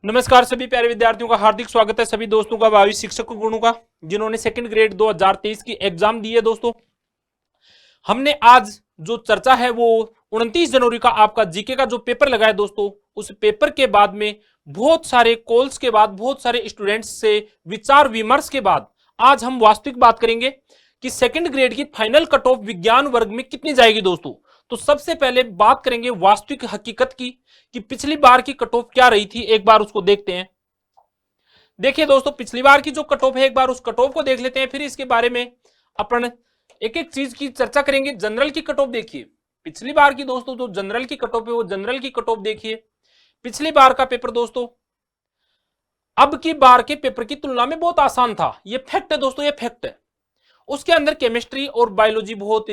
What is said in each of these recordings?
नमस्कार सभी प्यारे विद्यार्थियों का हार्दिक स्वागत है। सभी दोस्तों का भावी शिक्षक गुणों का जिन्होंने सेकंड ग्रेड 2023 की एग्जाम दी है। दोस्तों हमने आज जो चर्चा है वो 29 जनवरी का आपका जीके का जो पेपर लगा है दोस्तों, उस पेपर के बाद में बहुत सारे कॉल्स के बाद, बहुत सारे स्टूडेंट्स से विचार विमर्श के बाद आज हम वास्तविक बात करेंगे कि सेकंड ग्रेड की फाइनल कट ऑफ विज्ञान वर्ग में कितनी जाएगी दोस्तों। तो सबसे पहले बात करेंगे वास्तविक हकीकत की कि पिछली बार की कट ऑफ क्या रही थी। एक बार उसको देखते हैं। देखिए दोस्तों, पिछली बार की जो कट ऑफ है, एक बार उस कट ऑफ को देख लेते हैं, फिर इसके बारे में अपन एक एक चीज की चर्चा करेंगे। जनरल की कट ऑफ देखिए, पिछली बार की दोस्तों जो जनरल की कट ऑफ है वो जनरल की कट ऑफ देखिए। पिछली बार का पेपर दोस्तों अब की बार के पेपर की तुलना में बहुत आसान था। ये फैक्ट है दोस्तों, ये फैक्ट है। उसके अंदर केमिस्ट्री और बायोलॉजी बहुत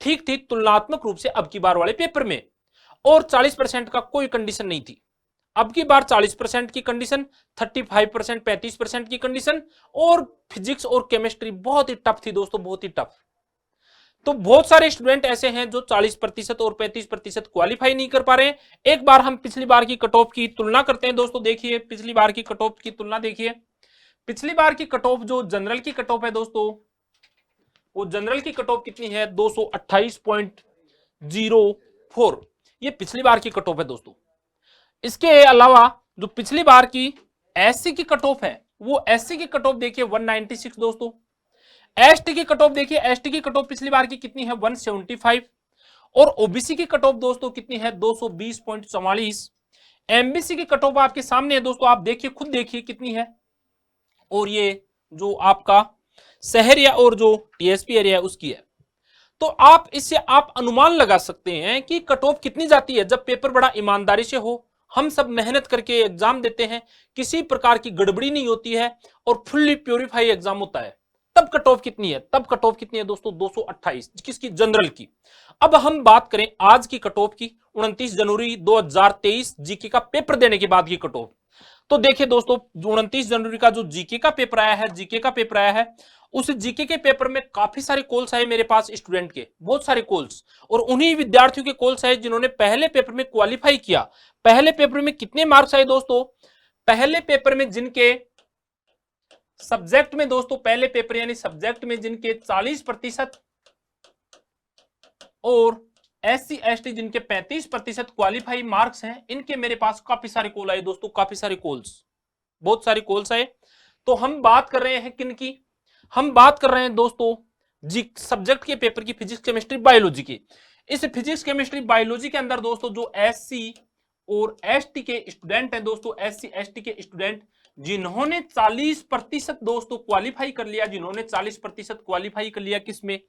ठीक थी तुलनात्मक रूप से अब की बार वाले पेपर में, और 40% का कोई कंडीशन नहीं थी। अब की बार 40% की कंडीशन, 35%, 35% की कंडीशन, और फिजिक्स और केमिस्ट्री बहुत ही टफ थी दोस्तों, बहुत ही टफ। तो बहुत सारे स्टूडेंट ऐसे हैं जो 40% और 35% क्वालिफाई नहीं कर पा रहे हैं। एक बार हम पिछली बार की कट ऑफ की तुलना करते हैं दोस्तों। देखिए पिछली बार की कट ऑफ की तुलना देखिए। पिछली बार की कट ऑफ जो जनरल की कट ऑफ है दोस्तों, वो जनरल की कट ऑफ कितनी है? 228.04। ये पिछली बार की कट ऑफ है दोस्तों। इसके अलावा जो पिछली बार की एससी की कट ऑफ है, वो एससी की कट ऑफ देखिए 196 दोस्तों। एसटी की कट ऑफ देखिए, एसटी की कट ऑफ पिछली बार की कितनी है? 175। और ओबीसी की कट ऑफ दोस्तों कितनी है? 220.44। एमबीसी की कट ऑफ आपके सामने है दोस्तों, आप देखिए, खुद देखिए कितनी है। और ये जो आपका शहर या और जो टीएसपी एरिया है उसकी है। तो आप इससे आप अनुमान लगा सकते हैं कि कट ऑफ कितनी जाती है। जब पेपर बड़ा ईमानदारी से हो, हम सब मेहनत करके एग्जाम देते हैं, किसी प्रकार की गड़बड़ी नहीं होती है और फुल्ली प्योरीफाई एग्जाम होता है, तब कट ऑफ कितनी है? तब कट ऑफ कितनी है दोस्तों? 228। किसकी? जनरल की। अब हम बात करें आज की कट ऑफ की, 29 जनवरी 2023 जीके का पेपर देने के बाद की कट ऑफ। तो देखिए दोस्तों, 29 जनवरी का जो जीके का पेपर आया है, जीके का पेपर आया है, उस जीके के पेपर में काफी सारे कॉल्स आए मेरे पास स्टूडेंट के, बहुत सारे कॉल्स, और उन्हीं विद्यार्थियों के कॉल्स आए जिन्होंने पहले पेपर में क्वालिफाई किया। पहले पेपर में कितने मार्क्स आए दोस्तों? पहले पेपर में जिनके सब्जेक्ट में दोस्तों, पहले पेपर यानी सब्जेक्ट में जिनके 40% और एससी एसटी जिनके 35% क्वालिफाई मार्क्स हैं, इनके मेरे पास काफी सारे कॉल आए दोस्तों, काफी सारे कॉल्स, बहुत सारे कॉल्स आए। तो हम बात कर रहे हैं किन की? हम बात कर रहे हैं दोस्तों जी सब्जेक्ट के पेपर की, फिजिक्स केमिस्ट्री बायोलॉजी की। इस फिजिक्स केमिस्ट्री बायोलॉजी के अंदर दोस्तों जो एससी और एसटी के स्टूडेंट हैं दोस्तों, एससी एसटी के स्टूडेंट जिन्होंने 40% दोस्तों क्वालिफाई कर लिया, जिन्होंने 40% क्वालिफाई कर लिया किसमें?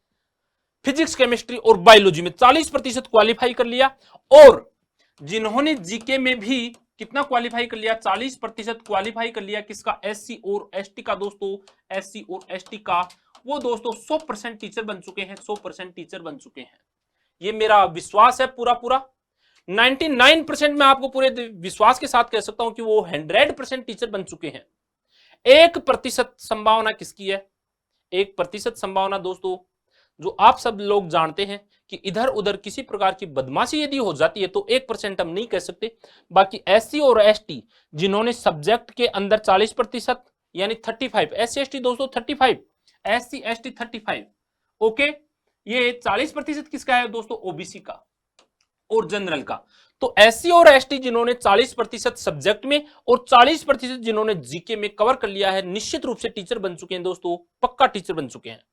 फिजिक्स केमिस्ट्री और बायोलॉजी में 40% क्वालिफाई कर लिया। और जिन्होंने जीके में भी कितना क्वालिफाई कर लिया? 40% क्वालिफाई कर लिया। किसका? एससी और एसटी का दोस्तों, एससी और एसटी का। वो दोस्तों 100% टीचर बन चुके हैं, 100% टीचर बन चुके हैं। ये मेरा विश्वास है पूरा पूरा 99%। मैं आपको पूरे विश्वास के साथ कह सकता हूं कि वो 100% टीचर बन चुके हैं। 1% संभावना किसकी है? 1% संभावना दोस्तों जो आप सब लोग जानते हैं कि इधर उधर किसी प्रकार की बदमाशी यदि हो जाती है तो 1% हम नहीं कह सकते। बाकी एससी और एसटी जिन्होंने सब्जेक्ट के अंदर 40% यानी 35, एससी एसटी दोस्तों 35, एससी एसटी 35, ओके। ये 40% किसका है दोस्तों? ओबीसी का और जनरल का। तो एससी और एसटी जिन्होंने 40% सब्जेक्ट में और 40% जिन्होंने जीके में कवर कर लिया है, निश्चित रूप से टीचर बन चुके हैं दोस्तों, पक्का टीचर बन चुके हैं।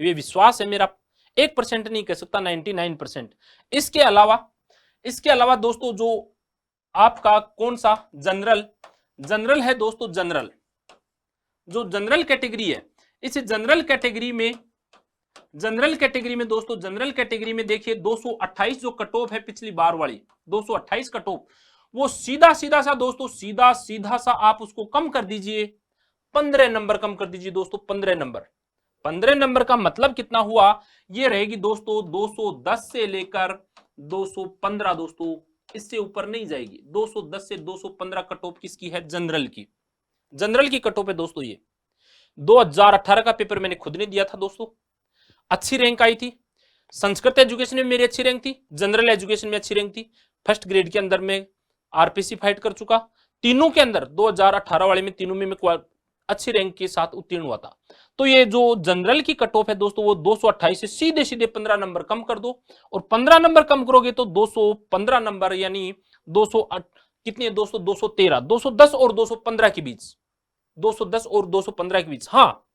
ये विश्वास है मेरा, 1% नहीं कह सकता, 99%। इसके अलावा दोस्तों जो आपका कौन सा जनरल है दोस्तों, जनरल जो जनरल कैटेगरी है, इस जनरल कैटेगरी में दोस्तों, जनरल कैटेगरी में देखिए 228 जो कट ऑफ है पिछली बार वाली, 228 कट ऑफ, वो सीधा सीधा सा दोस्तों, सीधा सीधा सा आप उसको कम कर दीजिए, 15 नंबर कम कर दीजिए दोस्तों, 15 नंबर। 15 नंबर का मतलब कितना हुआ? ये रहेगी दोस्तों 210 से लेकर 215 दोस्तों, इससे ऊपर नहीं जाएगी। 210 से 215 कट ऑफ किसकी है? जनरल की। जनरल की कट ऑफ है दोस्तों। ये 2018 का पेपर मैंने खुद ने दिया था दोस्तों, अच्छी रैंक आई थी। संस्कृत एजुकेशन में मेरी अच्छी रैंक थी, जनरल एजुकेशन में अच्छी रैंक थी। फर्स्ट ग्रेड के अंदर में आरपीसी फाइट कर चुका, तीनों के अंदर 2018 वाले में तीनों में मैं अच्छी रैंक के साथ उत्तीर्ण हुआ था। तो ये जो जनरल की कट ऑफ है दोस्तों वो 228 से सीधे सीधे 15 नंबर कम कर दो, और 15 नंबर कम करोगे तो 215 नंबर यानी 200 कितनी है दोस्तों, 213, 210 और 215 के बीच, 210 और 215 के बीच। हाँ,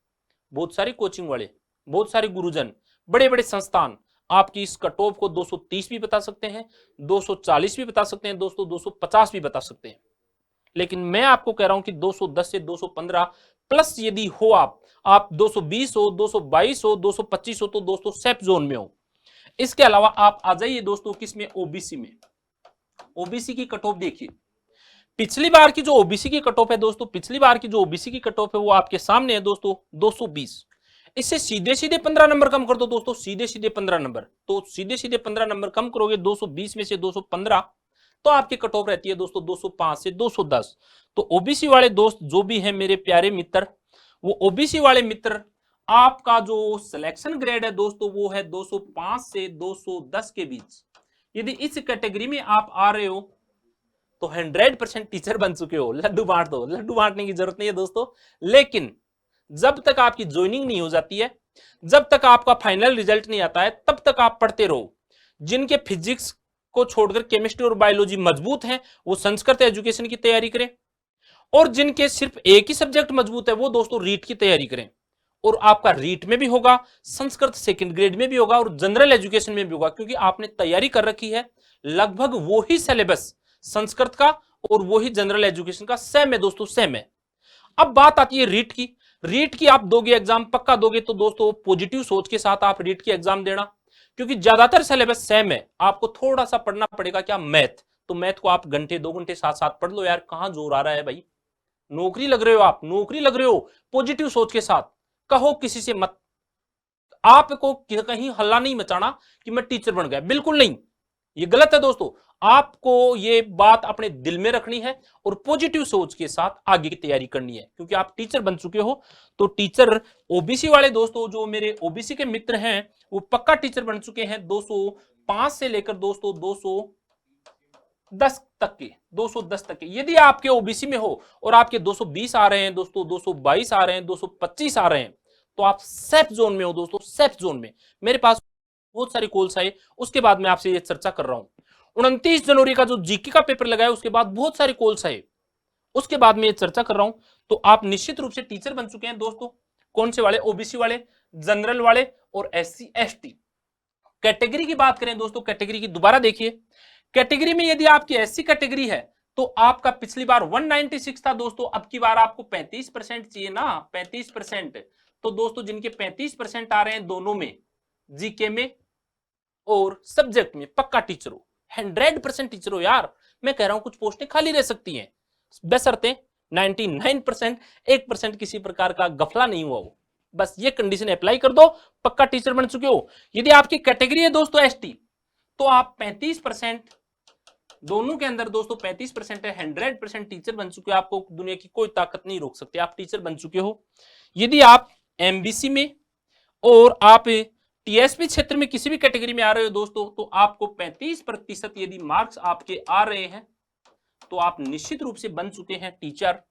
बहुत सारी कोचिंग वाले, बहुत सारे गुरुजन, बड़े बड़े संस्थान आपकी इस कट ऑफ को 230 भी बता सकते हैं, 240 भी बता सकते हैं दोस्तों, 250 भी बता सकते हैं। लेकिन मैं आपको कह रहा हूं कि 210 से 215 प्लस यदि हो आप 220 हो, 222 हो, 225 हो तो दोस्तों सेफ जोन में हो। इसके अलावा आप आ जाइए दोस्तों किसमें, ओबीसी में। ओबीसी की कट ऑफ देखिए, पिछली बार की जो ओबीसी की कट ऑफ है दोस्तों, पिछली बार की जो ओबीसी की कट ऑफ है वो आपके सामने है दोस्तों 220। इससे सीधे सीधे 15 नंबर कम कर दो दोस्तों, सीधे सीधे 15 नंबर, तो सीधे सीधे 15 नंबर कम करोगे 220 में से 215, तो आपकी कट ऑफ रहती है दोस्तों 205 से 210। तो ओबीसी वाले दोस्त जो भी हैं मेरे प्यारे मित्र, वो ओबीसी वाले मित्र, आपका जो सिलेक्शन ग्रेड है दोस्तों वो है 205 से 210 के बीच। यदि इस कैटेगरी में आप आ रहे हो तो 100% टीचर बन चुके हो। लड्डू बांट दो, लड्डू बांटने की जरूरत नहीं है दोस्तों। लेकिन जब तक आपकी ज्वाइनिंग नहीं हो जाती है, जब तक आपका फाइनल रिजल्ट नहीं आता है, तब तक आप पढ़ते रहो। जिनके फिजिक्स को छोड़कर केमिस्ट्री और बायोलॉजी मजबूत हैं वो संस्कृत एजुकेशन की तैयारी करें, और जिनके सिर्फ एक ही सब्जेक्ट मजबूत है वो दोस्तों रीट की तैयारी करें। और आपका रीट में भी होगा, संस्कृत सेकंड ग्रेड में भी होगा, और जनरल एजुकेशन में भी होगा, क्योंकि आपने तैयारी कर रखी है। लगभग वो ही सिलेबस संस्कृत का और वो ही जनरल एजुकेशन का सेम है दोस्तों, सेम है। अब बात आती है रीट की। रीट की आप दोगे एग्जाम, पक्का दोगे तो दोस्तों पॉजिटिव सोच के साथ आप रीट की एग्जाम देना, क्योंकि ज्यादातर सिलेबस सेम है। आपको थोड़ा सा पढ़ना पड़ेगा क्या, मैथ, तो मैथ को आप घंटे 2 घंटे साथ साथ पढ़ लो यार, कहां जोर आ रहा है भाई। नौकरी लग रहे हो आप, नौकरी लग रहे हो, पॉजिटिव सोच के साथ। कहो किसी से मत, आपको कहीं हल्ला नहीं मचाना कि मैं टीचर बन गया, बिल्कुल नहीं, ये गलत है दोस्तों। आपको ये बात अपने दिल में रखनी है और पॉजिटिव सोच के साथ आगे की तैयारी करनी है, क्योंकि आप टीचर बन चुके हो। तो टीचर ओबीसी वाले दोस्तों, जो मेरे ओबीसी के मित्र हैं वो पक्का टीचर बन चुके हैं 205 से लेकर दोस्तों 210 तक के, 210 तक के। यदि आपके ओबीसी में हो और आपके 220 आ रहे हैं दोस्तों, 222 आ रहे हैं, 225 आ रहे हैं, तो आप सेफ जोन में हो दोस्तों, सेफ जोन में। मेरे पास बहुत सारे कॉल्स आए, उसके बाद मैं आपसे ये चर्चा कर रहा हूं। 29 जनवरी का जो जीके का पेपर लगाया उसके बाद बहुत सारे कॉल्स आए, उसके बाद मैं ये चर्चा कर रहा हूं। तो आप निश्चित रूप से टीचर बन चुके हैं दोस्तों। कौन से वाले, ओबीसी वाले, जनरल वाले और एससी एसटी। कैटेगरी की बात करें दोस्तों, कैटेगरी की दोबारा देखिए। कैटेगरी में यदि आपकी एससी कैटेगरी है तो आपका पिछली बार 196 था दोस्तों, अब की बार आपको 35% चाहिए ना, 35%। तो दोस्तों जिनके 35% आ रहे हैं दोनों में, जीके में और सब्जेक्ट में, पक्का टीचर हो, 100% टीचर हो यार। मैं कह रहा हूं कुछ पोस्टें खाली रह सकती हैं, बशर्ते 99% 1% किसी प्रकार का गफला नहीं हुआ हो। बस ये कंडीशन अप्लाई कर दो, पक्का टीचर बन चुके हो। यदि आपकी कैटेगरी है दोस्तों एसटी, तो आप 35%, दोनों के अंदर दोस्तों 35% है, 100% टीचर बन चुके हो। आपको दुनिया की कोई ताकत नहीं रोक सकती, आप टीचर बन चुके हो। यदि आप एमबीसी में और आप टीएसपी क्षेत्र में किसी भी कैटेगरी में आ रहे हो दोस्तों, तो आपको 35% यदि मार्क्स आपके आ रहे हैं तो आप निश्चित रूप से बन चुके हैं टीचर,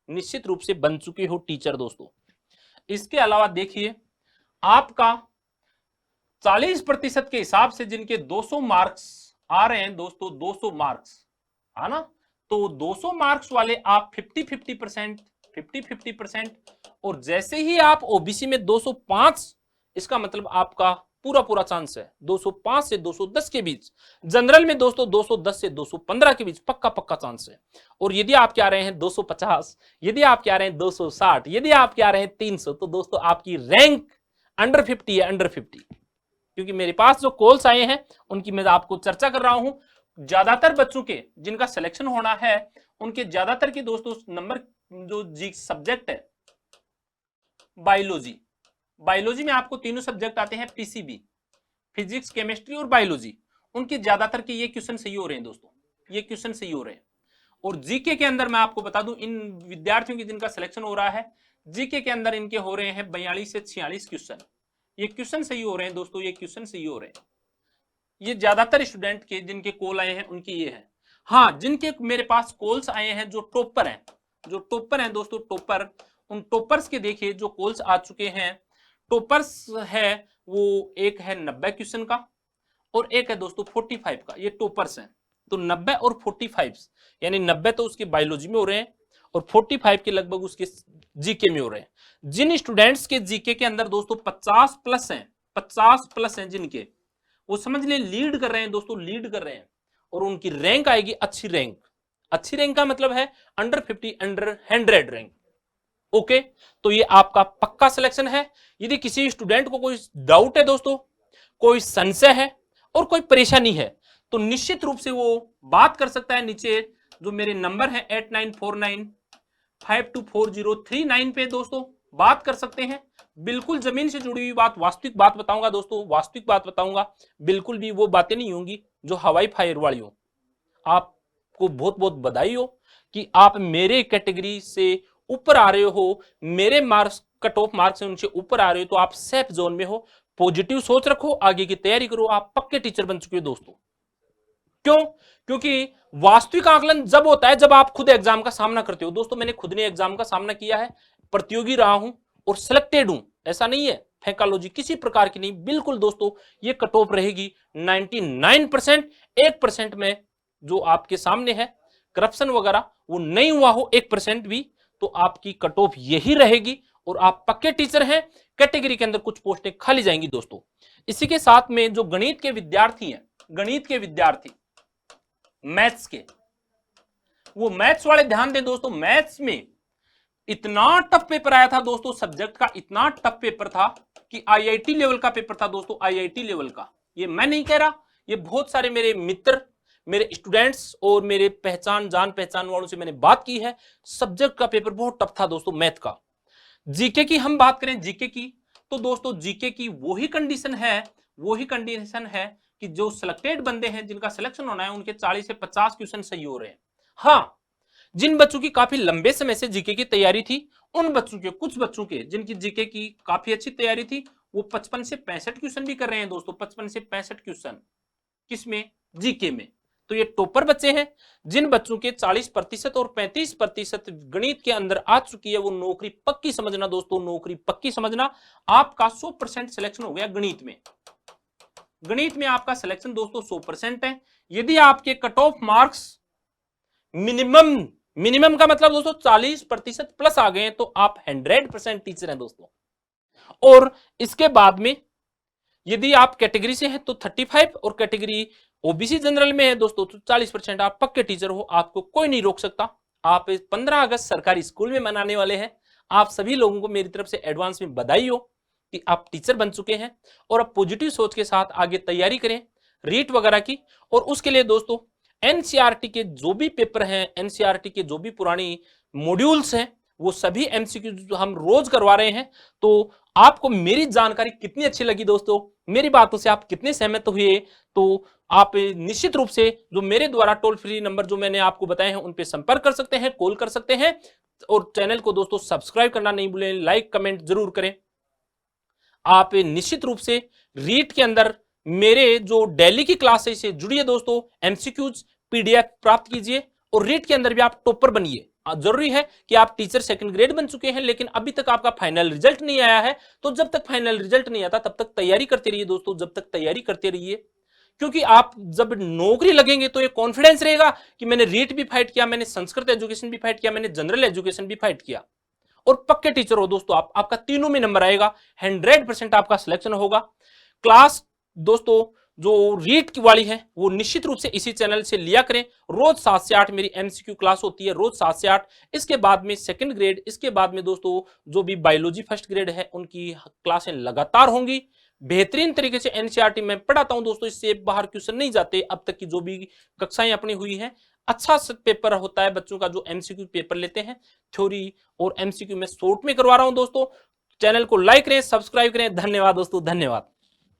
निश्चित रूप से बन चुके हो टीचर दोस्तों। इसके अलावा देखिए, आपका 40% के हिसाब से जिनके 200 मार्क्स आ रहे हैं दोस्तों, 200 मार्क्स, है ना, तो 200 मार्क्स वाले आप 50-50%, और जैसे ही आप ओबीसी में 205, इसका मतलब आपका पूरा पूरा चांस है 205 से 210 के बीच। जनरल में दोस्तों 210 से 215 के बीच पक्का पक्का चांस है। और यदि आप क्या रहे हैं 250, यदि आप क्या रहे हैं 260, यदि आप क्या रहे हैं 300, तो दोस्तों आपकी रैंक अंडर 50 है, अंडर 50। क्योंकि मेरे पास जो कॉल्स आए हैं उनकी मैं आपको चर्चा कर रहा हूं। ज्यादातर बच्चों के जिनका सिलेक्शन होना है उनके ज्यादातर के दोस्तों नंबर, जो जी सब्जेक्ट है बायोलॉजी, बायोलॉजी में आपको तीनों सब्जेक्ट आते हैं, पीसीबी, फिजिक्स, केमिस्ट्री और बायोलॉजी। उनके ज्यादातर के ये क्वेश्चन सही हो रहे हैं दोस्तों, ये क्वेश्चन सही हो रहे हैं। और जीके के अंदर मैं आपको बता दूं, इन विद्यार्थियों की जिनका सिलेक्शन हो रहा है जीके के अंदर इनके हो रहे हैं 42 से 46 क्वेश्चन। ये क्वेश्चन सही हो रहे हैं दोस्तों, ये क्वेश्चन सही हो रहे हैं। ये ज्यादातर स्टूडेंट के जिनके कॉल आए हैं उनकी ये है। हाँ, जिनके मेरे पास कॉल्स आए हैं, जो टॉपर हैं, जो टॉपर हैं दोस्तों, टॉपर, उन टॉपर्स के देखिए जो कॉल्स आ चुके हैं। टॉपर्स है वो एक है 90 क्वेश्चन का और एक है दोस्तों 45 का, ये टॉपर्स हैं। तो 90 और 45 यानी 90 तो उसके बायोलॉजी में हो रहे हैं और 45 के लगभग उसके जीके में हो रहे हैं। जिन स्टूडेंट्स के जीके के अंदर दोस्तों 50 प्लस हैं, 50 प्लस हैं जिनके, वो समझ ले लीड कर रहे हैं दोस्तों, लीड कर रहे हैं और उनकी रैंक आएगी अच्छी रैंक। अच्छी रैंक का मतलब है अंडर 50, अंडर 100 रैंक। ओके, तो ये आपका पक्का सिलेक्शन है। यदि किसी स्टूडेंट को कोई डाउट है दोस्तों, कोई संशय है और कोई परेशानी है, तो निश्चित रूप से वो बात कर सकता है। नीचे जो मेरे नंबर है 8949524039 पे दोस्तों बात कर सकते हैं। बिल्कुल जमीन से जुड़ी हुई बात, वास्तविक बात बताऊंगा दोस्तों, वास्तविक बात बताऊंगा। बिल्कुल भी वो बातें नहीं होंगी जो हवाई फायर वाली हो। आपको बहुत बहुत बधाई हो कि आप मेरे कैटेगरी से ऊपर आ रहे हो, मेरे मार्क्स कट ऑफ मार्क्स से उनसे ऊपर आ रहे हो, तो आप सेफ जोन में हो। पॉजिटिव सोच रखो, आगे की तैयारी करो, आप पक्के टीचर बन चुके हो दोस्तों। क्यों? क्योंकि वास्तविक आकलन जब होता है जब आप खुद एग्जाम का सामना करते हो। दोस्तों मैंने खुद ने एग्जाम का सामना किया है, प्रतियोगी रहा हूं और सिलेक्टेड हूं। ऐसा नहीं है फैंकालॉजी किसी प्रकार की नहीं, बिल्कुल दोस्तों ये कट ऑफ रहेगी 99%। 1% में जो आपके सामने है करप्शन वगैरह वो नहीं हुआ हो 1% भी, तो आपकी कट ऑफ यही रहेगी और आप पक्के टीचर हैं। कैटेगरी के अंदर कुछ पोस्टें खाली जाएंगी दोस्तों। इसी के साथ में जो गणित के विद्यार्थी हैं, गणित के विद्यार्थी मैथ्स के, वो मैथ्स वाले ध्यान दें दोस्तों। मैथ्स में इतना टफ पेपर आया था दोस्तों, सब्जेक्ट का इतना टफ पेपर था कि आईआईटी लेवल का पेपर था दोस्तों, आईआईटी लेवल का। ये मैं नहीं कह रहा, ये बहुत सारे मेरे मित्र, मेरे स्टूडेंट्स और मेरे पहचान जान पहचान वालों से मैंने बात की है। सब्जेक्ट का पेपर बहुत टफ था दोस्तों मैथ का। जीके की हम बात करें, जीके की, तो दोस्तों जीके की वही कंडीशन है, वही कंडीशन है कि जो सिलेक्टेड बंदे हैं, जिनका सिलेक्शन होना है, उनके 40 से 50 क्वेश्चन सही हो रहे हैं। हाँ, जिन बच्चों की काफी लंबे समय से जीके की तैयारी थी, उन बच्चों के, कुछ बच्चों के जिनकी जीके की काफी अच्छी तैयारी थी, वो 55 से 65 क्वेश्चन भी कर रहे हैं दोस्तों। 55 से 65 क्वेश्चन किसमें? जीके में। तो ये टॉपर बच्चे हैं। जिन बच्चों के 40% और 35% गणित के अंदर आ चुकी है, वो नौकरी पक्की समझना दोस्तों, नौकरी पक्की समझना। आपका 100% सिलेक्शन हो गया गणित में। गणित में आपका सिलेक्शन दोस्तों 100% है। यदि आपके कट ऑफ मार्क्स मिनिमम का मतलब दोस्तों 40% प्लस आ गए हैं, तो आप 100% टीचर हैं दोस्तों। और इसके बाद में यदि आप कैटेगरी से हैं तो 35 और कैटेगरी ओबीसी जनरल में है दोस्तों तो 40% आप पक्के टीचर हो, आपको कोई नहीं रोक सकता। आप 15 अगस्त सरकारी स्कूल में मनाने वाले हैं। आप सभी लोगों को मेरी तरफ से एडवांस में बधाई हो कि आप टीचर बन चुके हैं और अब पॉजिटिव सोच के साथ आगे तैयारी करें रीट वगैरह की। और उसके लिए दोस्तों एनसीईआरटी के जो भी पेपर हैं, एनसीईआरटी के जो भी पुरानी मॉड्यूल्स हैं, वो सभी एमसीक्यू हम रोज करवा रहे हैं। तो आपको मेरी जानकारी कितनी अच्छी लगी दोस्तों, मेरी बातों से आप कितने सहमत हुए, तो आप निश्चित रूप से जो मेरे द्वारा टोल फ्री नंबर जो मैंने आपको बताए हैं उन पे संपर्क कर सकते हैं, कॉल कर सकते हैं। और चैनल को दोस्तों सब्सक्राइब करना नहीं भूलें, लाइक कमेंट जरूर करें। आप निश्चित रूप से रीट के अंदर मेरे जो डेली की क्लासेस से जुड़िए दोस्तों, एमसीक्यूज पीडीएफ प्राप्त कीजिए और रीट के अंदर भी आप टॉपर बनिए। जरूरी है कि आप टीचर सेकंड ग्रेड बन चुके हैं लेकिन अभी तक आपका फाइनल रिजल्ट नहीं आया है, तो जब तक फाइनल रिजल्ट नहीं आता तब तक तैयारी करते रहिए दोस्तों, जब तक तैयारी करते रहिए। क्योंकि आप जब नौकरी लगेंगे तो ये कॉन्फिडेंस रहेगा कि मैंने रीट भी फाइट किया, मैंने संस्कृत एजुकेशन भी फाइट किया, मैंने जनरल एजुकेशन भी फाइट किया। और पक्के टीचर हो दोस्तों आप, आपका तीनों में नंबर आएगा, 100% आपका सिलेक्शन होगा। क्लास दोस्तों जो रीट की वाली है वो निश्चित रूप से इसी चैनल से लिया करें। रोज 7 से 8 मेरी एमसीक्यू क्लास होती है, रोज 7 से 8। इसके बाद में सेकंड ग्रेड, इसके बाद में दोस्तों जो भी बायोलॉजी फर्स्ट ग्रेड है उनकी क्लासें लगातार होंगी। बेहतरीन तरीके से एनसीईआरटी में पढ़ाता हूं दोस्तों, इससे बाहर क्वेश्चन नहीं जाते। अब तक की जो भी कक्षाएं अपनी हुई हैं, अच्छा पेपर होता है बच्चों का जो एमसीक्यू पेपर लेते हैं। थ्योरी और एमसीक्यू में शॉर्ट में करवा रहा हूं दोस्तों। चैनल को लाइक करें, सब्सक्राइब करें। धन्यवाद दोस्तों, धन्यवाद।